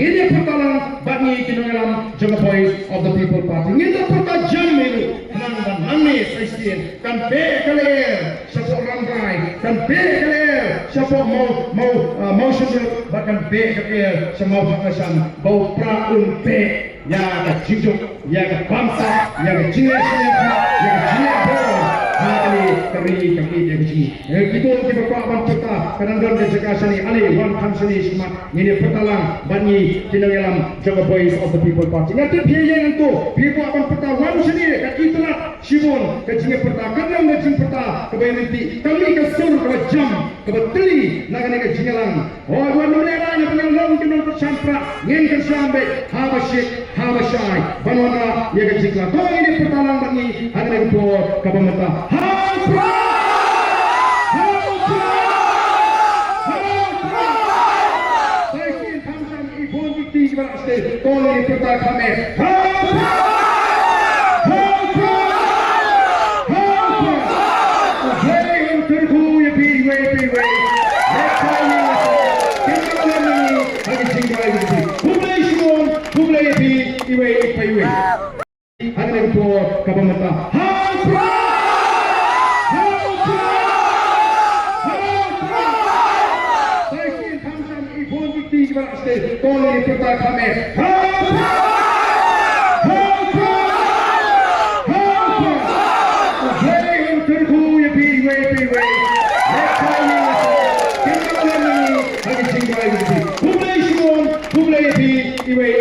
Ini pertalang bagi jingialang jangka boys of the People Party. Ini pertal jam itu nang nangis Christian kan bekeler siapa ramai kan bekeler siapa mau sudut bahkan bekeler semua pengasan bau praun be ya kejujuk ya bangsa ya jingialang ya jingialang hari keri kaki dia kecil. Kita kita kawan peta kadang-kadang dia cakap sini alih wan kan sini semua ini pertalang bagi jingialang jangka boys of the People Party. Nanti biaya itu biaya akan peta wan sini kat itulah Simon kecingnya peta kadang kecing peta kebayang nanti kami ke sur ke jam ke beteli nak ke jingialang. Oh wan mereka yang penyelang kena bersamprak ngin ke sampai habashai banwana ya kecinglah. Kau ini pertalang bagi ada yang tua kabamata. Tolong kita kami. Tolong kita kami. Iwe